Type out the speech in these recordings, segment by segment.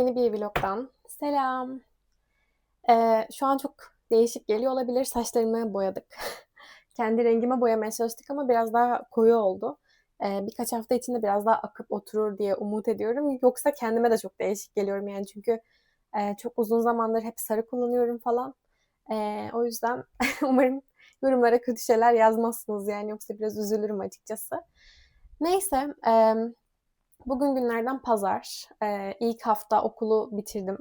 yeni bir vlogdan. Selam. Şu an çok değişik geliyor olabilir. Saçlarımı boyadık. Kendi rengime boyamaya çalıştık ama biraz daha koyu oldu. Birkaç hafta içinde biraz daha akıp oturur diye umut ediyorum. Yoksa kendime de çok değişik geliyorum yani çünkü çok uzun zamandır hep sarı kullanıyorum falan. O yüzden umarım yorumlara kötü şeyler yazmazsınız yani yoksa biraz üzülürüm açıkçası. Neyse, bugün günlerden pazar. İlk hafta okulu bitirdim.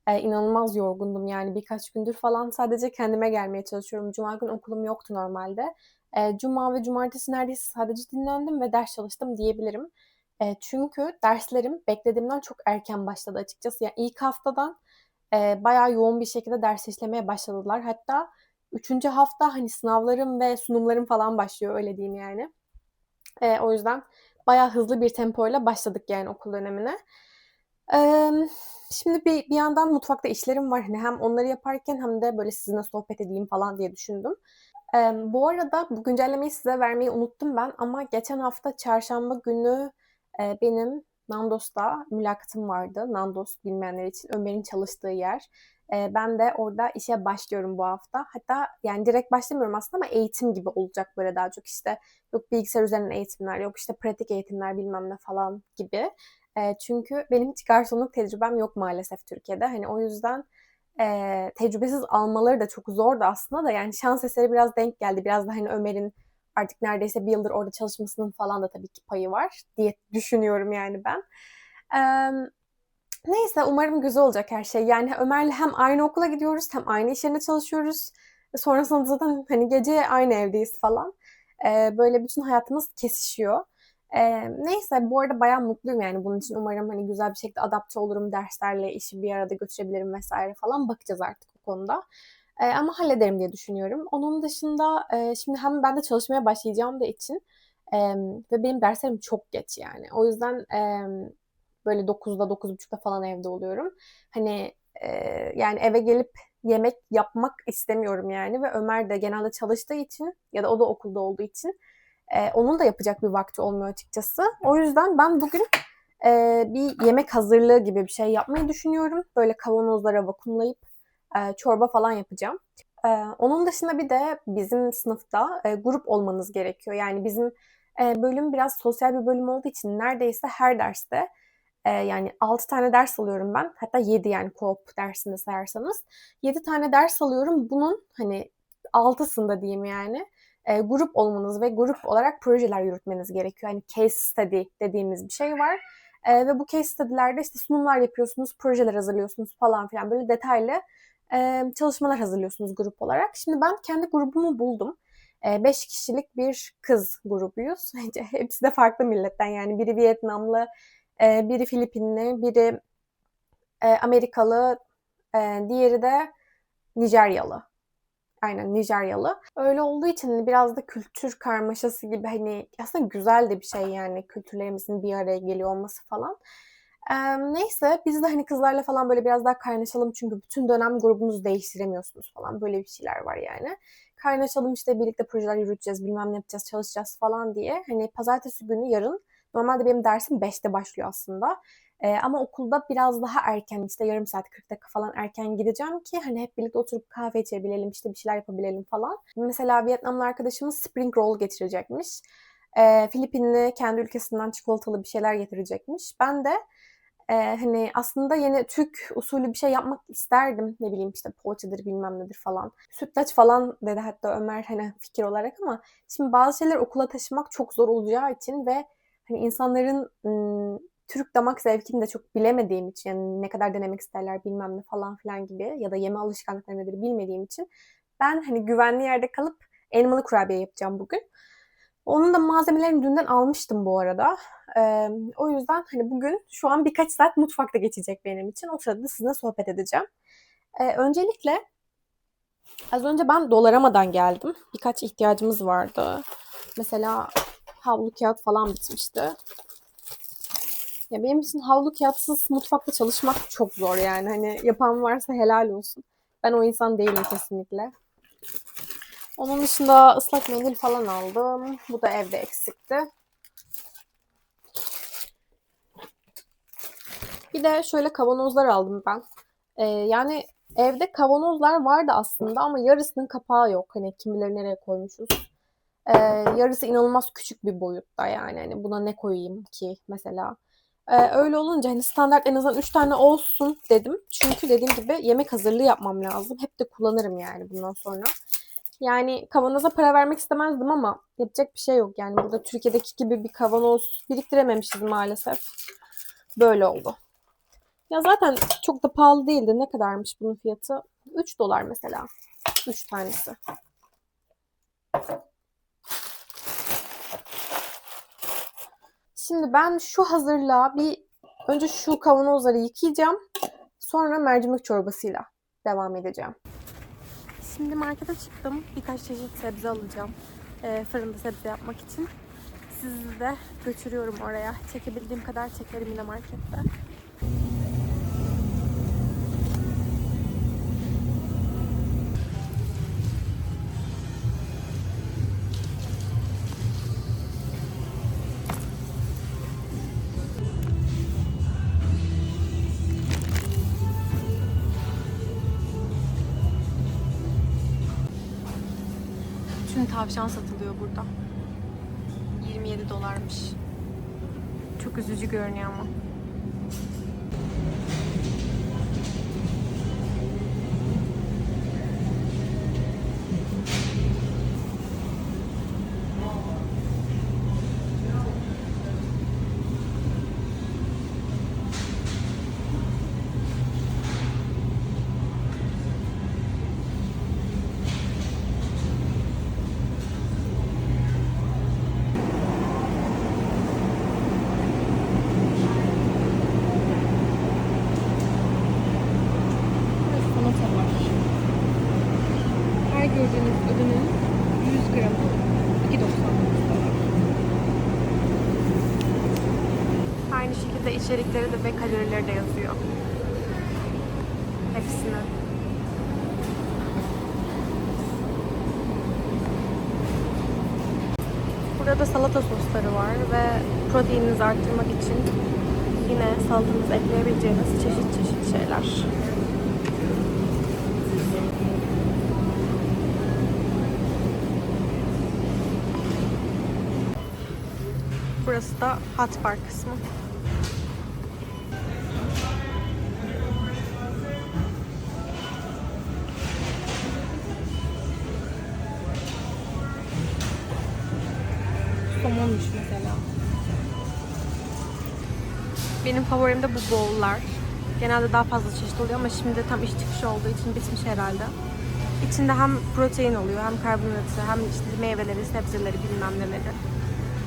İnanılmaz yorgundum yani birkaç gündür falan sadece kendime gelmeye çalışıyorum. Cuma gün okulum yoktu normalde. Cuma ve cumartesi neredeyse sadece dinlendim ve ders çalıştım diyebilirim. Çünkü derslerim beklediğimden çok erken başladı açıkçası. Yani ilk haftadan bayağı yoğun bir şekilde ders işlemeye başladılar. Hatta üçüncü hafta hani sınavlarım ve sunumlarım falan başlıyor öyle diyeyim yani. O yüzden bayağı hızlı bir tempoyla başladık yani okul dönemine. Şimdi bir yandan mutfakta işlerim var. Hani hem onları yaparken hem de böyle sizinle sohbet edeyim falan diye düşündüm. Bu arada bu güncellemeyi size vermeyi unuttum ben ama geçen hafta çarşamba günü benim Nandos'ta mülakatım vardı. Nandos bilmeyenler için Ömer'in çalıştığı yer. Ben de orada işe başlıyorum bu hafta. Hatta yani direkt başlamıyorum aslında ama eğitim gibi olacak böyle daha çok işte. Yok bilgisayar üzerinden eğitimler, yok işte pratik eğitimler bilmem ne falan gibi. Çünkü benim hiç garsonluk tecrübem yok maalesef Türkiye'de. Hani o yüzden tecrübesiz almaları da çok zordu aslında da yani şans eseri biraz denk geldi. Biraz da hani Ömer'in artık neredeyse bir yıldır orada çalışmasının falan da tabii ki payı var diye düşünüyorum yani ben. Ee, Neyse umarım güzel olacak her şey. Yani Ömer'le hem aynı okula gidiyoruz hem aynı iş yerinde çalışıyoruz. Sonrasında zaten hani gece aynı evdeyiz falan. Böyle bütün hayatımız kesişiyor. Neyse bu arada bayağı mutluyum yani bunun için. Umarım hani güzel bir şekilde adapte olurum derslerle işi bir arada götürebilirim vesaire falan. Bakacağız artık o konuda. Ama hallederim diye düşünüyorum. Onun dışında şimdi hem ben de çalışmaya başlayacağım da için e, ve benim derslerim çok geç yani. O yüzden böyle 9'da 9.30'da falan evde oluyorum. Hani yani eve gelip yemek yapmak istemiyorum yani ve Ömer de genelde çalıştığı için ya da o da okulda olduğu için onun da yapacak bir vakti olmuyor açıkçası. O yüzden ben bugün bir yemek hazırlığı gibi bir şey yapmayı düşünüyorum. Böyle kavanozlara vakumlayıp çorba falan yapacağım. Onun dışında bir de bizim sınıfta grup olmanız gerekiyor. Yani bizim bölüm biraz sosyal bir bölüm olduğu için neredeyse her derste yani 6 tane ders alıyorum ben. Hatta 7 yani co-op dersini sayarsanız. 7 tane ders alıyorum. Bunun hani altısında diyeyim yani grup olmanız ve grup olarak projeler yürütmeniz gerekiyor. Yani case study dediğimiz bir şey var. Ve bu case study'lerde işte sunumlar yapıyorsunuz, projeler hazırlıyorsunuz falan filan böyle detaylı çalışmalar hazırlıyorsunuz grup olarak. Şimdi ben kendi grubumu buldum. 5 kişilik bir kız grubuyuz. Hepsi de farklı milletten yani biri Vietnamlı, biri Filipinli, biri Amerikalı, diğeri de Nijeryalı. Aynen Nijeryalı. Öyle olduğu için hani biraz da kültür karmaşası gibi hani aslında güzel de bir şey yani kültürlerimizin bir araya geliyor olması falan. Neyse biz de hani kızlarla falan böyle biraz daha kaynaşalım çünkü bütün dönem grubunuzu değiştiremiyorsunuz falan böyle bir şeyler var yani. Kaynaşalım işte birlikte projeler yürüteceğiz bilmem ne yapacağız çalışacağız falan diye. Hani pazartesi günü yarın normalde benim dersim 5'te başlıyor aslında. Ama okulda biraz daha erken işte yarım saat 40 dakika falan erken gideceğim ki hani hep birlikte oturup kahve içebilelim işte bir şeyler yapabilelim falan. Mesela Vietnamlı arkadaşımız spring roll getirecekmiş. Filipinli kendi ülkesinden çikolatalı bir şeyler getirecekmiş. Ben de hani aslında yeni Türk usulü bir şey yapmak isterdim. Ne bileyim işte poğaçadır bilmem nedir falan. Sütlaç falan dedi hatta Ömer hani fikir olarak ama şimdi bazı şeyler okula taşımak çok zor olacağı için ve hani insanların Türk damak zevkini de çok bilemediğim için yani ne kadar denemek isterler bilmem ne falan filan gibi ya da yeme alışkanlıkları nedir bilmediğim için ben hani güvenli yerde kalıp elmalı kurabiye yapacağım bugün. Onun da malzemelerini dünden almıştım bu arada. O yüzden hani bugün şu an birkaç saat mutfakta geçecek benim için. O sırada da sizinle sohbet edeceğim. Öncelikle az önce ben Dollaramadan geldim. Birkaç ihtiyacımız vardı. Mesela havlu kağıt falan bitmişti. Ya benim için havlu kağıtsız mutfakta çalışmak çok zor yani. Hani yapan varsa helal olsun. Ben o insan değilim kesinlikle. Onun dışında ıslak mendil falan aldım. Bu da evde eksikti. Bir de şöyle kavanozlar aldım ben. Yani evde kavanozlar vardı aslında ama yarısının kapağı yok. Hani kim bilir nereye koymuşuz. Yarısı inanılmaz küçük bir boyutta yani. Hani buna ne koyayım ki mesela. Öyle olunca hani standart en azından 3 tane olsun dedim. Çünkü dediğim gibi yemek hazırlığı yapmam lazım. Hep de kullanırım yani bundan sonra. Yani kavanoza para vermek istemezdim ama yapacak bir şey yok. Yani burada Türkiye'deki gibi bir kavanoz biriktirememişiz maalesef. Böyle oldu. Ya zaten çok da pahalı değildi. Ne kadarmış bunun fiyatı? 3 dolar mesela. 3 tanesi. Şimdi ben şu hazırlığa önce şu kavanozları yıkayacağım. Sonra mercimek çorbasıyla devam edeceğim. Şimdi markete çıktım. Birkaç çeşit sebze alacağım. Fırında sebze yapmak için. Sizi de götürüyorum oraya. Çekebildiğim kadar çekerim yine markette. Tüm tavşan satılıyor burada. 27 dolarmış. Çok üzücü görünüyor ama. Salata var. Her gördüğünüz ürünün 100 gramı 2,99 dolar. Aynı şekilde içerikleri de ve kalorileri de yazıyor. Hepsinin. Burada salata sosları var ve proteininizi arttırmak için yine salatanızı ekleyebileceğiniz çeşit çeşit şeyler. Burası da hot bar kısmı. Somonmuş mesela. Benim favorim de bu bowl'lar. Genelde daha fazla çeşit oluyor ama şimdi tam iş çıkışı olduğu için bitmiş herhalde. İçinde hem protein oluyor, hem karbonhidratı, hem işte meyveleri, sebzeleri, bilmem neleri.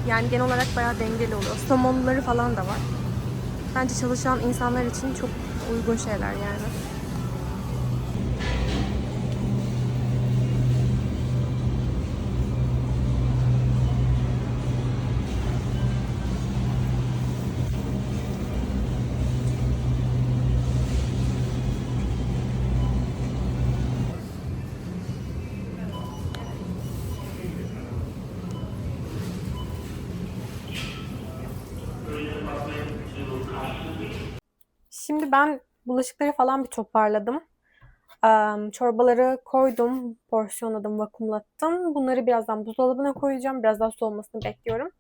Yani genel olarak bayağı dengeli oluyor. Somonları falan da var. Bence çalışan insanlar için çok uygun şeyler yani. Şimdi ben bulaşıkları falan bir toparladım. Çorbaları koydum, porsiyonladım, vakumlattım. Bunları birazdan buzdolabına koyacağım. Biraz daha soğumasını bekliyorum.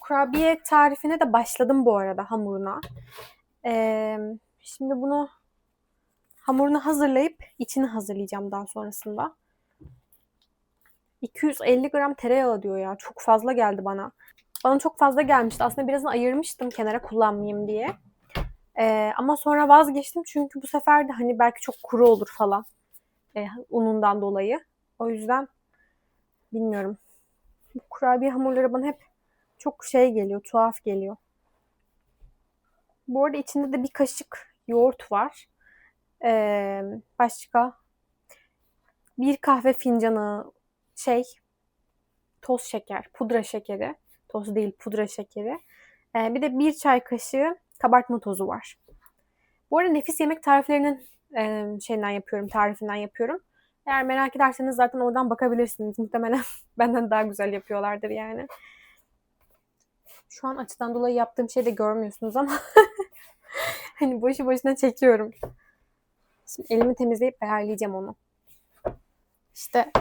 Kurabiye tarifine de başladım bu arada hamuruna. Ee, Şimdi hamurunu hazırlayıp içini hazırlayacağım daha sonrasında. 250 gram tereyağı diyor ya. Çok fazla geldi bana. Bana çok fazla gelmişti. Aslında birazını ayırmıştım kenara kullanmayayım diye. Ama sonra vazgeçtim çünkü bu sefer de hani belki çok kuru olur falan. Unundan dolayı. O yüzden bilmiyorum. Bu kurabiye hamurları bana hep çok şey geliyor, tuhaf geliyor. Bu arada içinde de bir kaşık yoğurt var. Başka bir kahve fincanı şey toz şeker, pudra şekeri. Toz değil, pudra şekeri. Bir de bir çay kaşığı kabartma tozu var. Bu arada nefis yemek tariflerinin tarifinden yapıyorum. Eğer merak ederseniz zaten oradan bakabilirsiniz. Muhtemelen benden daha güzel yapıyorlardır yani. Şu an açıdan dolayı yaptığım şeyi de görmüyorsunuz ama Hani boşu boşuna çekiyorum. Şimdi elimi temizleyip ayarlayacağım onu. İşte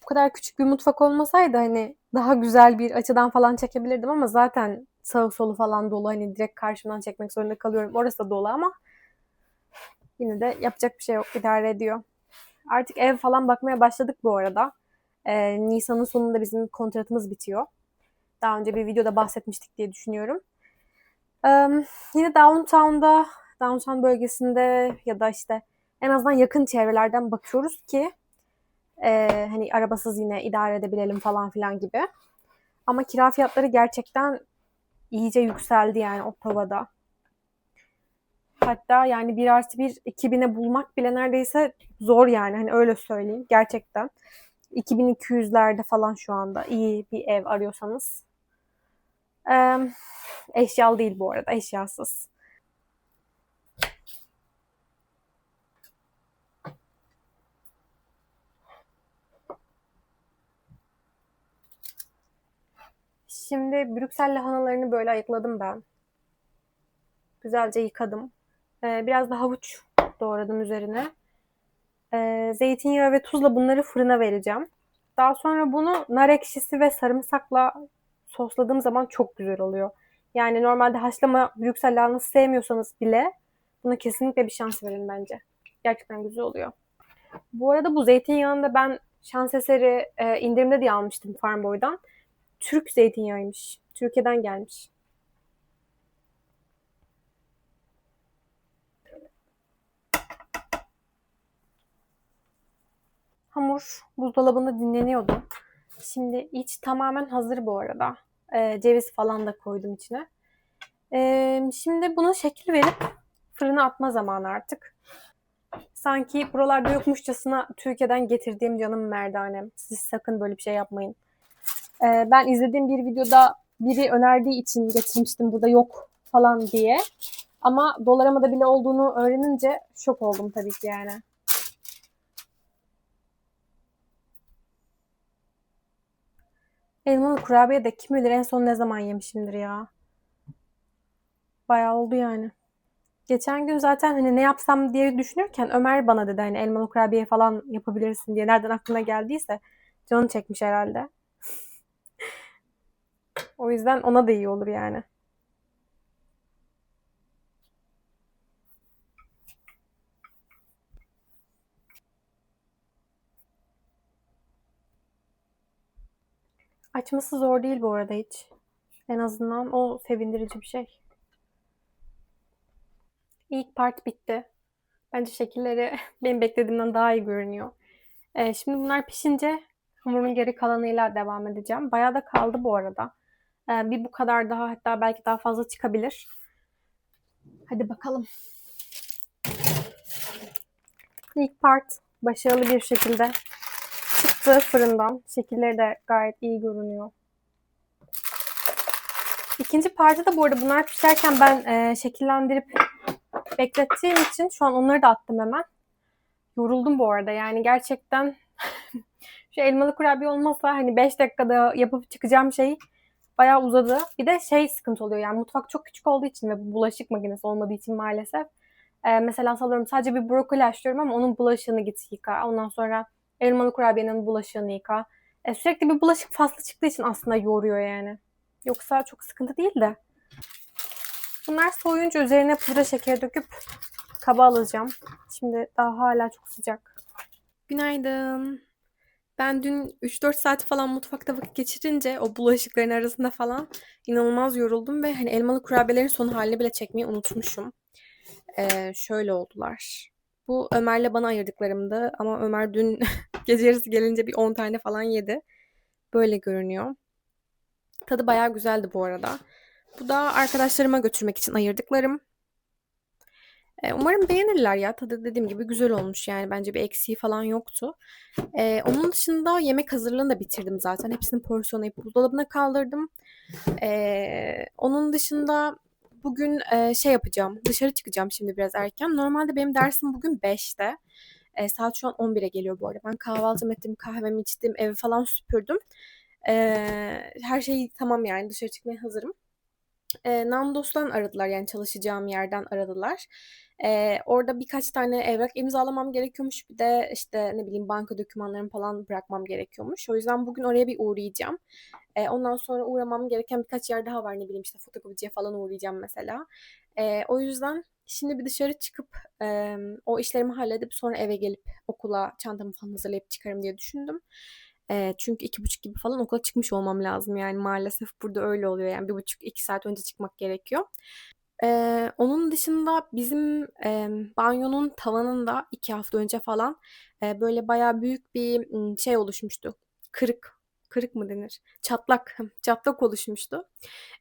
bu kadar küçük bir mutfak olmasaydı hani daha güzel bir açıdan falan çekebilirdim ama zaten sağı solu falan dolu. Hani direkt karşımdan çekmek zorunda kalıyorum. Orası da dolu ama yine de yapacak bir şey yok. İdare ediyor. Artık ev falan bakmaya başladık bu arada. Nisan'ın sonunda bizim kontratımız bitiyor. Daha önce bir videoda bahsetmiştik diye düşünüyorum. Yine downtown bölgesinde ya da işte en azından yakın çevrelerden bakıyoruz ki hani arabasız yine idare edebilelim falan filan gibi. Ama kira fiyatları gerçekten iyice yükseldi yani Ottawa'da. Hatta yani 1+1 2000'e bulmak bile neredeyse zor yani hani öyle söyleyeyim gerçekten. 2200'lerde falan şu anda iyi bir ev arıyorsanız. Ee, Eşyalı değil bu arada, eşyasız. Şimdi Brüksel lahanalarını böyle ayıkladım ben. Güzelce yıkadım. Biraz da havuç doğradım üzerine. Zeytinyağı ve tuzla bunları fırına vereceğim. Daha sonra bunu nar ekşisi ve sarımsakla sosladığım zaman çok güzel oluyor. Yani normalde haşlama Brüksel lahanası sevmiyorsanız bile buna kesinlikle bir şans verin bence. Gerçekten güzel oluyor. Bu arada bu zeytinyağını da ben şans eseri indirimde diye almıştım Farm Boy'dan. Türk zeytinyağıymış. Türkiye'den gelmiş. Hamur buzdolabında dinleniyordu. Şimdi iç tamamen hazır bu arada. Ceviz falan da koydum içine. Şimdi bunu şekil verip fırına atma zamanı artık. Sanki buralarda yokmuşçasına Türkiye'den getirdiğim canım merdanem. Siz sakın böyle bir şey yapmayın. Ben izlediğim bir videoda biri önerdiği için getirmiştim burada yok falan diye. Ama Dolarama'da bile olduğunu öğrenince şok oldum tabii ki yani. Elmalı kurabiye de kim bilir en son ne zaman yemişimdir ya. Bayağı oldu yani. Geçen gün zaten hani ne yapsam diye düşünürken Ömer bana dedi hani elmalı kurabiye falan yapabilirsin diye. Nereden aklına geldiyse canı çekmiş herhalde. O yüzden ona da iyi olur yani. Açması zor değil bu arada hiç. En azından o sevindirici bir şey. İlk part bitti. Bence şekilleri benim beklediğimden daha iyi görünüyor. Şimdi bunlar pişince hamurun geri kalanıyla devam edeceğim. Bayağı da kaldı bu arada. Bir bu kadar daha hatta belki daha fazla çıkabilir. Hadi bakalım. İlk part başarılı bir şekilde çıktı fırından. Şekilleri de gayet iyi görünüyor. İkinci parti de bu arada bunlar pişerken ben şekillendirip beklettiğim için şu an onları da attım hemen. Yoruldum bu arada yani gerçekten şu elmalı kurabiye olmasa hani 5 dakikada yapıp çıkacağım şey bayağı uzadı. Bir de şey sıkıntı oluyor yani mutfak çok küçük olduğu için ve bu bulaşık makinesi olmadığı için maalesef. Mesela sallıyorum sadece bir brokoli haşlıyorum ama onun bulaşığını git yıka. Ondan sonra elmalı kurabiyenin bulaşığını yıka. Sürekli bir bulaşık faslı çıktığı için aslında yoruyor yani. Yoksa çok sıkıntı değil de. Bunlar soğuyunca üzerine pudra şekeri döküp kaba alacağım. Şimdi daha hala çok sıcak. Günaydın. Ben dün 3-4 saat falan mutfakta vakit geçirince o bulaşıkların arasında falan inanılmaz yoruldum ve hani elmalı kurabiyelerin son halini bile çekmeyi unutmuşum. Şöyle oldular. Bu Ömer'le bana ayırdıklarımdı ama Ömer dün gece yarısı gelince bir 10 tane falan yedi. Böyle görünüyor. Tadı bayağı güzeldi bu arada. Bu da arkadaşlarıma götürmek için ayırdıklarım. Umarım beğenirler ya. Tadı dediğim gibi güzel olmuş yani. Bence bir eksiği falan yoktu. Onun dışında yemek hazırlığını da bitirdim zaten. Hepsini porsiyonlayıp buzdolabına kaldırdım. Onun dışında bugün şey yapacağım. Dışarı çıkacağım şimdi biraz erken. Normalde benim dersim bugün 5'te. Saat şu an 11'e geliyor bu arada. Ben kahvaltımı ettim, kahvemi içtim, evi falan süpürdüm. Her şey tamam yani. Dışarı çıkmaya hazırım. Nandos'tan aradılar, yani çalışacağım yerden aradılar. Orada birkaç tane evrak imzalamam gerekiyormuş. Bir de işte ne bileyim banka dokümanlarımı falan bırakmam gerekiyormuş. O yüzden bugün oraya bir uğrayacağım. Ondan sonra uğramam gereken birkaç yer daha var. Ne bileyim işte fotokopiciye falan uğrayacağım mesela. O yüzden şimdi bir dışarı çıkıp o işlerimi halledip sonra eve gelip okula çantamı falan hazırlayıp çıkarım diye düşündüm. Çünkü 2.30 gibi falan okula çıkmış olmam lazım. Yani maalesef burada öyle oluyor. Yani 1,5-2 saat önce çıkmak gerekiyor. Onun dışında bizim banyonun tavanında 2 hafta önce falan böyle bayağı büyük bir şey oluşmuştu. Kırık, kırık mı denir? Çatlak, çatlak oluşmuştu.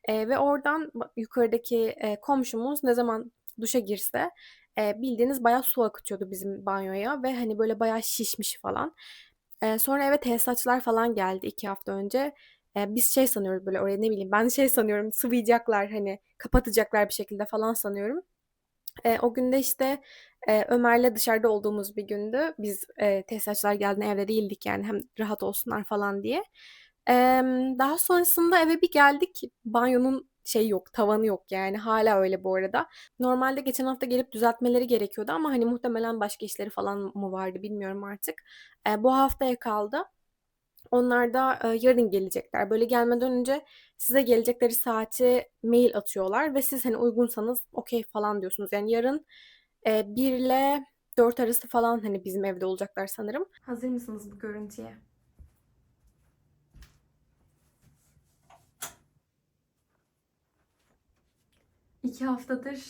Ve oradan yukarıdaki komşumuz ne zaman duşa girse bildiğiniz bayağı su akıtıyordu bizim banyoya ve hani böyle bayağı şişmiş falan. Sonra eve tesisatçılar falan geldi 2 hafta önce. Biz şey sanıyoruz böyle oraya, ne bileyim ben şey sanıyorum, sıvayacaklar hani, kapatacaklar bir şekilde falan sanıyorum. O günde işte Ömer'le dışarıda olduğumuz bir gündü. Biz tesisatçılar geldiğinde evde değildik, yani hem rahat olsunlar falan diye. Daha sonrasında eve bir geldik. Banyonun şey yok, tavanı yok, yani hala öyle bu arada. Normalde geçen hafta gelip düzeltmeleri gerekiyordu ama hani muhtemelen başka işleri falan mı vardı bilmiyorum artık. Bu haftaya kaldı. Onlar da yarın gelecekler. Böyle gelmeden önce size gelecekleri saati mail atıyorlar ve siz hani uygunsanız okey falan diyorsunuz. Yani yarın 1 ile 4 arası falan hani bizim evde olacaklar sanırım. Hazır mısınız bu görüntüye? 2 haftadır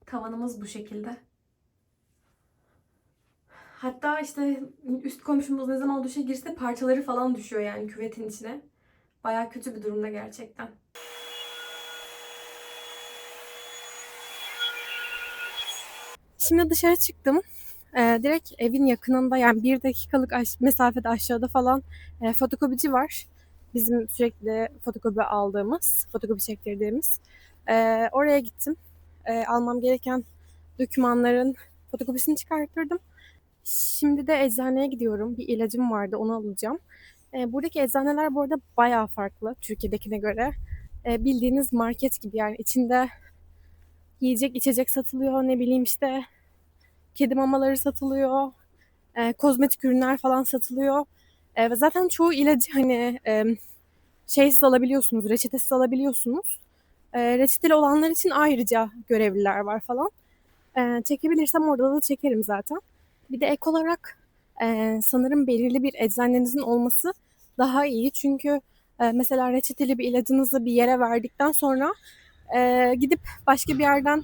tavanımız bu şekilde. Hatta işte üst komşumuz ne zaman duşa girse parçaları falan düşüyor yani küvetin içine. Baya kötü bir durumda gerçekten. Şimdi dışarı çıktım. Direkt evin yakınında, yani 1 dakikalık mesafede aşağıda falan fotokopici var. Bizim sürekli fotokopi aldığımız, fotokopi çektirdiğimiz. Oraya gittim. Almam gereken dokümanların fotokopisini çıkarttırdım. Şimdi de eczaneye gidiyorum. Bir ilacım vardı, onu alacağım. Buradaki eczaneler bu arada bayağı farklı Türkiye'dekine göre. Bildiğiniz market gibi, yani içinde yiyecek içecek satılıyor, ne bileyim işte kedi mamaları satılıyor, kozmetik ürünler falan satılıyor. Ve zaten çoğu ilacı hani şeysiz alabiliyorsunuz, reçetesiz alabiliyorsunuz. Reçeteli olanlar için ayrıca görevliler var falan. Çekebilirsem orada da çekerim zaten. Bir de ek olarak sanırım belirli bir eczanenizin olması daha iyi. Çünkü mesela reçeteli bir ilacınızı bir yere verdikten sonra gidip başka bir yerden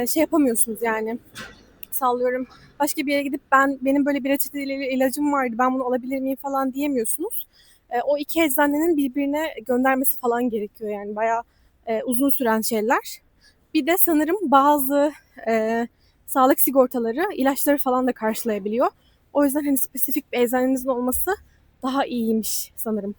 şey yapamıyorsunuz yani, sallıyorum, başka bir yere gidip benim böyle bir reçeteli ilacım vardı, ben bunu alabilir miyim falan diyemiyorsunuz. O iki eczanenin birbirine göndermesi falan gerekiyor, yani bayağı uzun süren şeyler. Bir de sanırım bazı e, sağlık sigortaları ilaçları falan da karşılayabiliyor. O yüzden hani spesifik bir eczanenizin olması daha iyiymiş sanırım.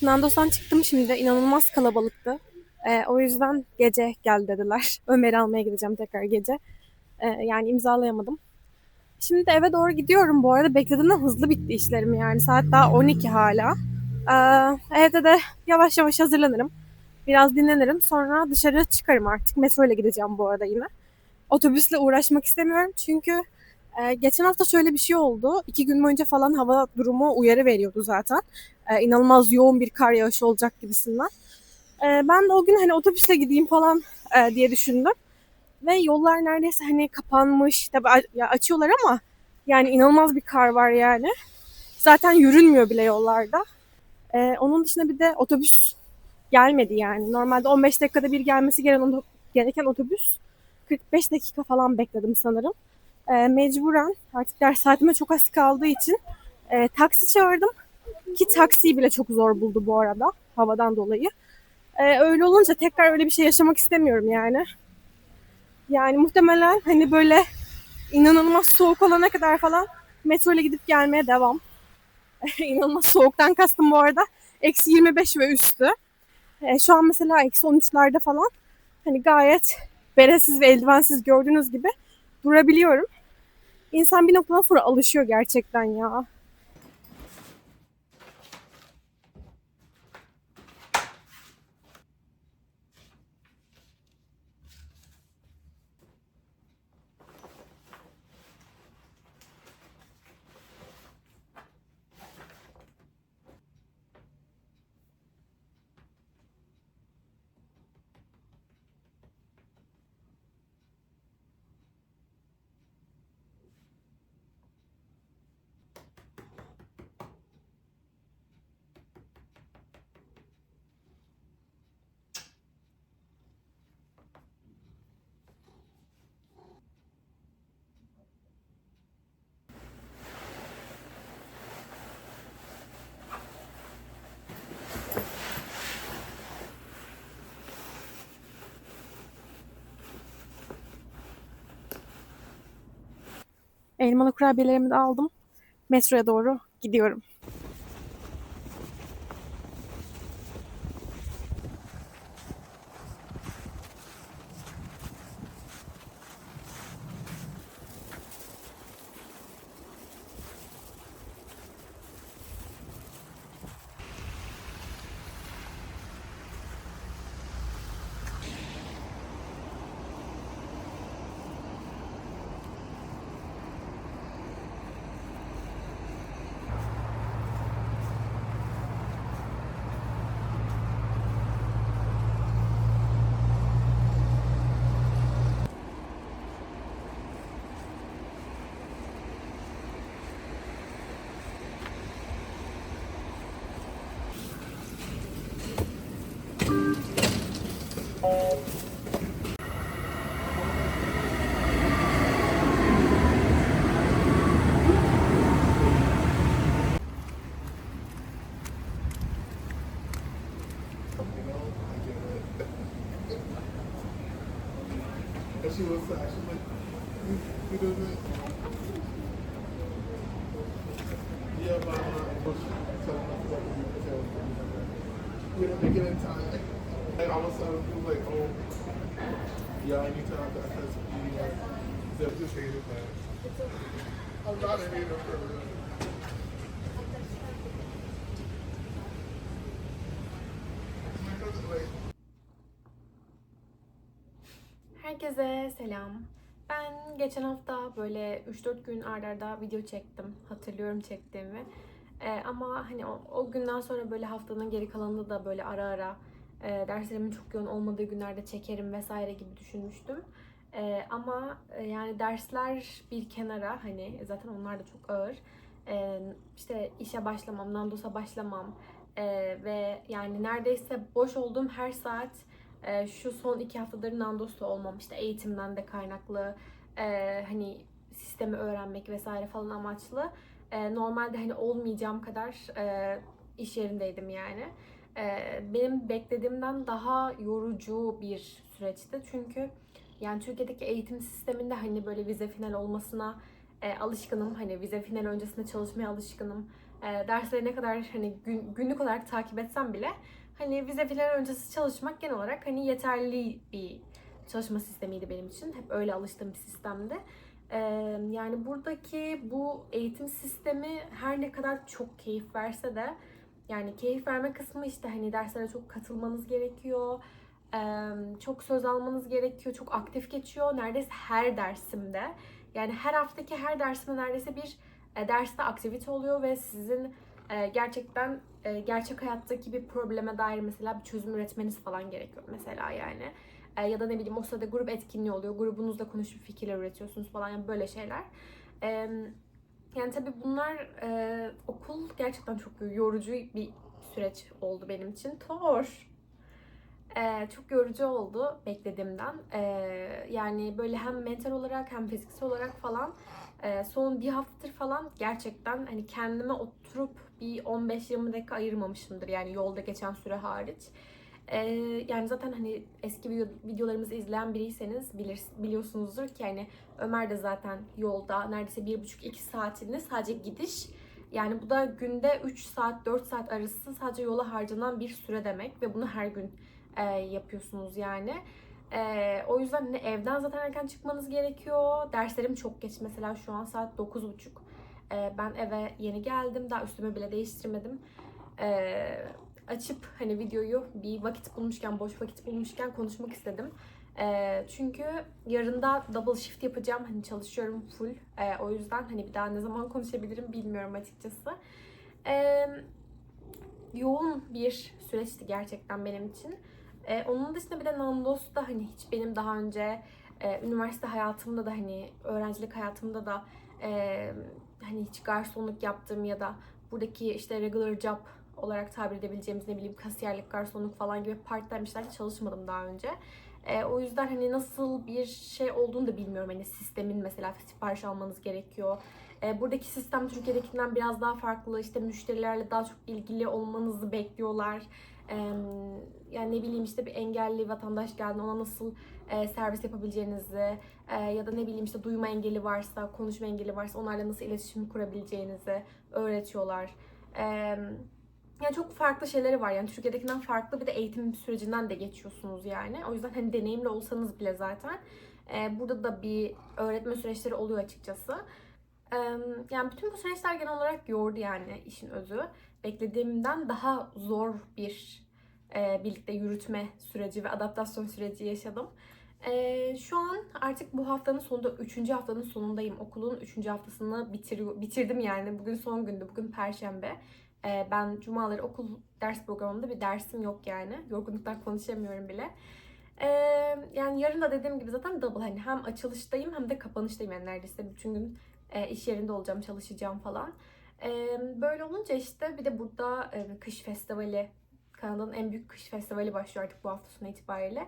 Nandos'tan çıktım şimdi. İnanılmaz kalabalıktı. O yüzden gece gel dediler. Ömer'i almaya gideceğim tekrar gece. Yani imzalayamadım. Şimdi de eve doğru gidiyorum. Bu arada beklediğimden hızlı bitti işlerim yani. Saat daha 12 hala. Evde de yavaş yavaş hazırlanırım. Biraz dinlenirim. Sonra dışarı çıkarım artık. Metro ile gideceğim bu arada yine. Otobüsle uğraşmak istemiyorum. Çünkü geçen hafta şöyle bir şey oldu. 2 gün boyunca falan hava durumu uyarı veriyordu zaten. İnanılmaz yoğun bir kar yağışı olacak gibisinden. Ben de o gün hani otobüsle gideyim falan diye düşündüm. Ve yollar neredeyse hani kapanmış. Tabii ya açıyorlar ama yani inanılmaz bir kar var yani. Zaten yürünmüyor bile yollarda. Onun dışında bir de otobüs gelmedi yani. Normalde 15 dakikada bir gelmesi gereken otobüs 45 dakika falan bekledim sanırım. Mecburen artık ders saatime çok az kaldığı için taksi çağırdım. Ki taksiyi bile çok zor buldu bu arada havadan dolayı. Öyle olunca tekrar öyle bir şey yaşamak istemiyorum yani. Yani muhtemelen hani böyle inanılmaz soğuk olana kadar falan metro ile gidip gelmeye devam. İnanılmaz soğuktan kastım bu arada. -25 ve üstü. Şu an mesela -13'lerde falan hani gayet beresiz ve eldivensiz gördüğünüz gibi durabiliyorum. İnsan bir noktadan sonra alışıyor gerçekten ya. Elmalı kurabiyelerimi de aldım. Metroya doğru gidiyorum. And she was like, you know what? Yeah, but we didn't make it in time. And all of a sudden, we was like, oh, yeah, anytime that has to be like, they're just hated, man. I'm not a hater for real. Like, Herkese selam. Ben geçen hafta böyle 3-4 gün arda arda video çektim. Hatırlıyorum çektiğimi. Ama hani o günden sonra böyle haftanın geri kalanında da böyle ara ara derslerimin çok yoğun olmadığı günlerde çekerim vesaire gibi düşünmüştüm. Ama yani dersler bir kenara, hani zaten onlar da çok ağır. İşte işe başlamam, Nandos'a başlamam ve yani neredeyse boş olduğum her saat şu son 2 haftadır Nandos'ta olmam, işte eğitimden de kaynaklı, hani sistemi öğrenmek vesaire falan amaçlı. Normalde hani olmayacağım kadar iş yerindeydim yani. Benim beklediğimden daha yorucu bir süreçti. Çünkü yani Türkiye'deki eğitim sisteminde hani böyle vize final olmasına alışkınım. Hani vize final öncesinde çalışmaya alışkınım. Dersleri ne kadar hani günlük olarak takip etsem bile hani vize final öncesi çalışmak genel olarak hani yeterli bir çalışma sistemiydi benim için. Hep öyle alıştığım bir sistemdi. Ee, Yani buradaki bu eğitim sistemi her ne kadar çok keyif verse de, yani keyif verme kısmı işte hani derslere çok katılmanız gerekiyor. Çok söz almanız gerekiyor. Çok aktif geçiyor. Neredeyse her dersimde. Yani her haftaki her dersimde neredeyse bir derste aktivite oluyor ve sizin gerçekten gerçek hayattaki bir probleme dair mesela bir çözüm üretmeniz falan gerekiyor mesela yani. Ya da ne bileyim o sırada grup etkinliği oluyor. Grubunuzla konuşup fikirler üretiyorsunuz falan, yani böyle şeyler. Yani tabii bunlar, okul gerçekten çok yorucu bir süreç oldu benim için. Thor. Çok yorucu oldu beklediğimden. Yani böyle hem mental olarak hem fiziksel olarak falan son bir haftadır falan gerçekten hani kendime oturup bir 15-20 dakika ayırmamışımdır yani yolda geçen süre hariç. Yani zaten hani eski videolarımızı izleyen biriyseniz biliyorsunuzdur ki hani Ömer de zaten yolda neredeyse 1,5-2 saatini sadece gidiş. Yani bu da günde 3 saat 4 saat arası sadece yola harcanan bir süre demek ve bunu her gün yapıyorsunuz yani. O yüzden hani evden zaten erken çıkmanız gerekiyor. Derslerim çok geç. Mesela şu an saat 9.30. Ben eve yeni geldim. Daha üstümü bile değiştirmedim. Açıp hani videoyu bir vakit bulmuşken, boş vakit bulmuşken konuşmak istedim. Çünkü yarın da double shift yapacağım. Hani çalışıyorum full. O yüzden hani bir daha ne zaman konuşabilirim bilmiyorum açıkçası. Yoğun bir süreçti gerçekten benim için. Onun dışında bir de Nandos'ta hani hiç benim daha önce üniversite hayatımda da hani öğrencilik hayatımda da hani hiç garsonluk yaptığım ya da buradaki işte regular job olarak tabir edebileceğimiz ne bileyim kasiyerlik, garsonluk falan gibi part-time işlerde çalışmadım daha önce. O yüzden hani nasıl bir şey olduğunu da bilmiyorum. Hani sistemin mesela sipariş almanız gerekiyor. Buradaki sistem Türkiye'dekinden biraz daha farklı. İşte müşterilerle daha çok ilgili olmanızı bekliyorlar. Yani ne bileyim işte bir engelli vatandaş geldi ona nasıl servis yapabileceğinizi ya da ne bileyim işte duyma engeli varsa, konuşma engeli varsa onlarla nasıl iletişim kurabileceğinizi öğretiyorlar. Yani çok farklı şeyleri var. Yani Türkiye'dekinden farklı bir de eğitim sürecinden de geçiyorsunuz yani. O yüzden hani deneyimli olsanız bile zaten burada da bir öğretme süreçleri oluyor açıkçası. Yani bütün bu süreçler genel olarak yordu yani işin özü. Beklediğimden daha zor bir birlikte yürütme süreci ve adaptasyon süreci yaşadım. Şu an artık bu haftanın sonunda, 3. haftanın sonundayım. Okulun 3. haftasını bitirdim yani. Bugün son gündü, bugün Perşembe. Ben cumaları okul ders programında bir dersim yok yani. Yorgunluktan konuşamıyorum bile. Ee, Yani yarın da dediğim gibi zaten double hani hem açılıştayım hem de kapanıştayım yani neredeyse bütün gün iş yerinde olacağım, çalışacağım falan. Böyle olunca işte bir de burada kış festivali, Kanada'nın en büyük kış festivali başlıyor artık bu hafta sonu itibariyle.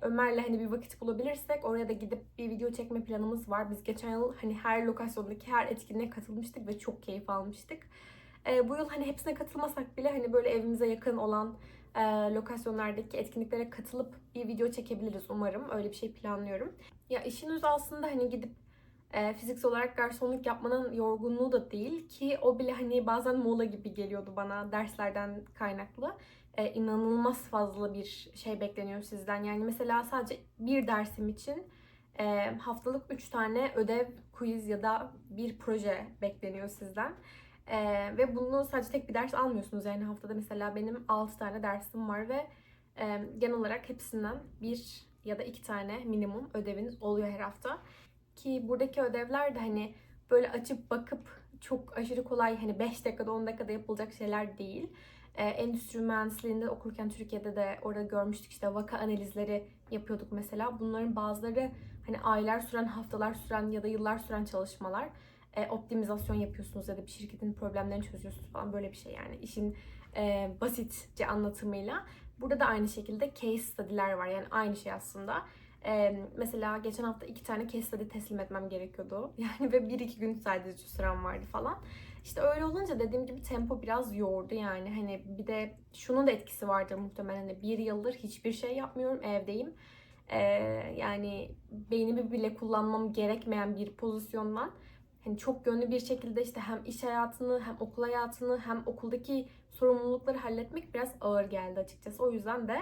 Ömer'le hani bir vakit bulabilirsek oraya da gidip bir video çekme planımız var. Biz geçen yıl hani her lokasyondaki her etkinliğe katılmıştık ve çok keyif almıştık. Bu yıl hani hepsine katılmasak bile hani böyle evimize yakın olan lokasyonlardaki etkinliklere katılıp bir video çekebiliriz umarım. Öyle bir şey planlıyorum. Ya işin özü aslında hani gidip fiziksel olarak garsonluk yapmanın yorgunluğu da değil ki o bile hani bazen mola gibi geliyordu bana derslerden kaynaklı. İnanılmaz fazla bir şey bekleniyor sizden. Yani mesela sadece bir dersim için haftalık 3 tane ödev, quiz ya da bir proje bekleniyor sizden. Ve bunu sadece tek bir ders almıyorsunuz. Yani haftada mesela benim 6 tane dersim var ve genel olarak hepsinden bir ya da 2 tane minimum ödeviniz oluyor her hafta. Ki buradaki ödevler de hani böyle açıp bakıp çok aşırı kolay hani 5 dakikada 10 dakikada yapılacak şeyler değil. Endüstri mühendisliğinde okurken Türkiye'de de orada görmüştük işte vaka analizleri yapıyorduk mesela. Bunların bazıları hani aylar süren, haftalar süren ya da yıllar süren çalışmalar. Optimizasyon yapıyorsunuz ya da bir şirketin problemlerini çözüyorsunuz falan böyle bir şey yani işin basitçe anlatımıyla. Burada da aynı şekilde case study'ler var yani aynı şey aslında. Mesela geçen hafta 2 tane case study teslim etmem gerekiyordu. Yani ve 1-2 gün sadece sürem vardı falan. İşte öyle olunca dediğim gibi tempo biraz yordu yani. Hani bir de şunun da etkisi vardır muhtemelen. Hani 1 yıldır hiçbir şey yapmıyorum, evdeyim. Ee, Yani beynimi bile kullanmam gerekmeyen bir pozisyondan hani çok yönlü bir şekilde işte hem iş hayatını hem okul hayatını hem okuldaki sorumlulukları halletmek biraz ağır geldi açıkçası. O yüzden de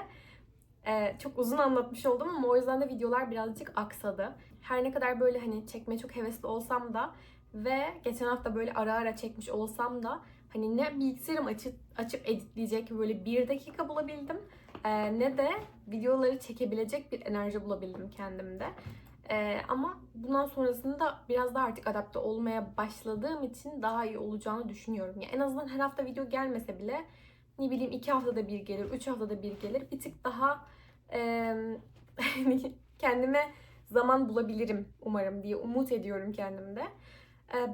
çok uzun anlatmış oldum ama o yüzden de videolar birazcık aksadı. Her ne kadar böyle hani çekmeye çok hevesli olsam da ve geçen hafta böyle ara ara çekmiş olsam da hani ne bilgisayarım açıp editleyecek böyle 1 dakika bulabildim ne de videoları çekebilecek bir enerji bulabildim kendimde. Ama bundan sonrasında biraz daha artık adapte olmaya başladığım için daha iyi olacağını düşünüyorum. Yani en azından her hafta video gelmese bile ne bileyim 2 haftada bir gelir, 3 haftada bir gelir. Bir tık daha kendime zaman bulabilirim umarım diye umut ediyorum kendimde.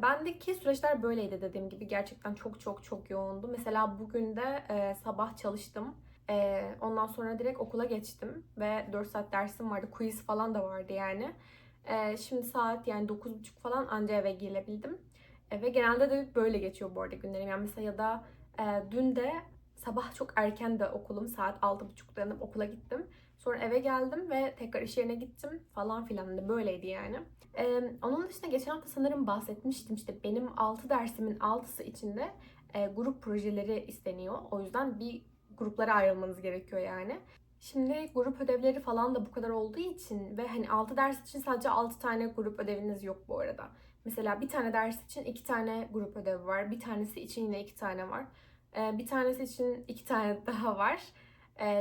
Bendeki süreçler böyleydi dediğim gibi. Gerçekten çok çok çok yoğundu. Mesela bugün de sabah çalıştım. Ondan sonra direkt okula geçtim ve 4 saat dersim vardı. Quiz falan da vardı yani. Şimdi saat yani 9.30 falan anca eve gelebildim. Ve genelde de böyle geçiyor bu arada günlerim. Yani mesela ya da dün de sabah çok erken de okulum. Saat 6.30'da yanıp okula gittim. Sonra eve geldim ve tekrar iş yerine gittim falan filan. Hani böyleydi yani. Onun dışında geçen hafta sanırım bahsetmiştim. İşte benim 6 dersimin 6'sı içinde grup projeleri isteniyor. O yüzden bir gruplara ayrılmanız gerekiyor yani. Şimdi grup ödevleri falan da bu kadar olduğu için ve hani 6 ders için sadece 6 tane grup ödeviniz yok bu arada. Mesela bir tane ders için 2 tane grup ödevi var. Bir tanesi için yine 2 tane var. Bir tanesi için 2 tane daha var.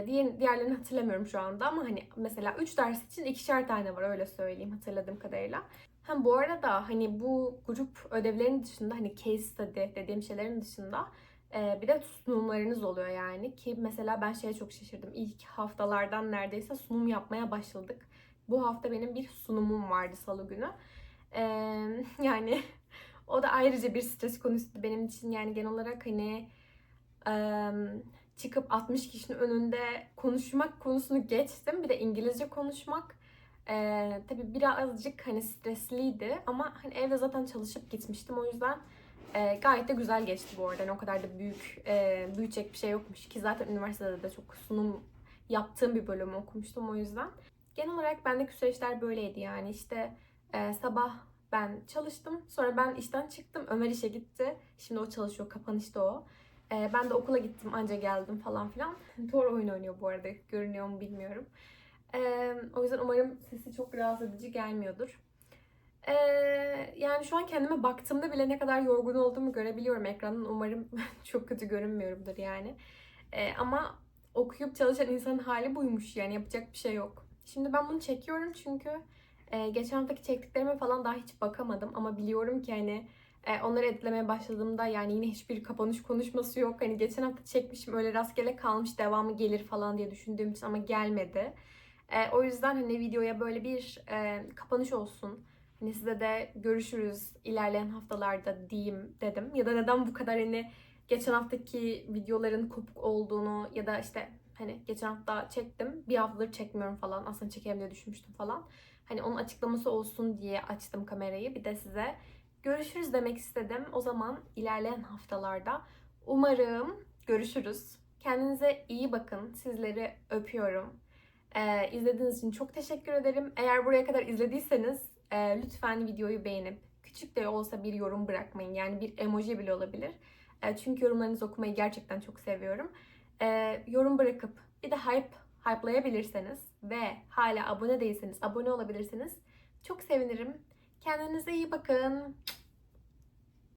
Diğerlerini hatırlamıyorum şu anda ama hani mesela 3 ders için 2'şer tane var, öyle söyleyeyim hatırladığım kadarıyla. Hem bu arada hani bu grup ödevlerinin dışında hani case study dediğim şeylerin dışında bir de sunumlarınız oluyor yani. Ki mesela ben şeye çok şaşırdım. İlk haftalardan neredeyse sunum yapmaya başladık. Bu hafta benim bir sunumum vardı salı günü. Yani o da ayrıca bir stres konusu benim için. Yani genel olarak hani çıkıp 60 kişinin önünde konuşmak konusunu geçtim. Bir de İngilizce konuşmak. Tabii birazcık hani stresliydi ama hani evde zaten çalışıp gitmiştim. O yüzden gayet de güzel geçti bu arada. Yani o kadar da büyütecek bir şey yokmuş ki zaten üniversitede de çok sunum yaptığım bir bölümü okumuştum o yüzden. Genel olarak bendeki süreçler böyleydi yani işte sabah ben çalıştım. Sonra ben işten çıktım. Ömer işe gitti. Şimdi o çalışıyor. Kapanışta o. Ben de okula gittim. Anca geldim falan filan. Thor oyun oynuyor bu arada. Görünüyor mu bilmiyorum. O yüzden umarım sesi çok rahatsız edici gelmiyordur. Ee, Yani şu an kendime baktığımda bile ne kadar yorgun olduğumu görebiliyorum ekrandan. Umarım çok kötü görünmüyorumdur yani. Ama okuyup çalışan insanın hali buymuş yani, yapacak bir şey yok. Şimdi ben bunu çekiyorum çünkü geçen haftaki çektiklerime falan daha hiç bakamadım. Ama biliyorum ki hani onları editlemeye başladığımda yani yine hiçbir kapanış konuşması yok. Hani geçen hafta çekmişim, öyle rastgele kalmış, devamı gelir falan diye düşündüğüm için ama gelmedi. O yüzden hani videoya böyle bir kapanış olsun. Hani size de görüşürüz ilerleyen haftalarda diyeyim dedim. Ya da neden bu kadar hani geçen haftaki videoların kopuk olduğunu ya da işte hani geçen hafta çektim, bir haftadır çekmiyorum falan. Aslında çekeyim diye düşünmüştüm falan. Hani onun açıklaması olsun diye açtım kamerayı. Bir de size görüşürüz demek istedim. O zaman ilerleyen haftalarda umarım görüşürüz. Kendinize iyi bakın. Sizleri öpüyorum. İzlediğiniz için çok teşekkür ederim. Eğer buraya kadar izlediyseniz lütfen videoyu beğenip küçük de olsa bir yorum bırakmayın. Yani bir emoji bile olabilir. Çünkü yorumlarınızı okumayı gerçekten çok seviyorum. Yorum bırakıp bir de hype'layabilirseniz ve hala abone değilseniz abone olabilirsiniz. Çok sevinirim. Kendinize iyi bakın.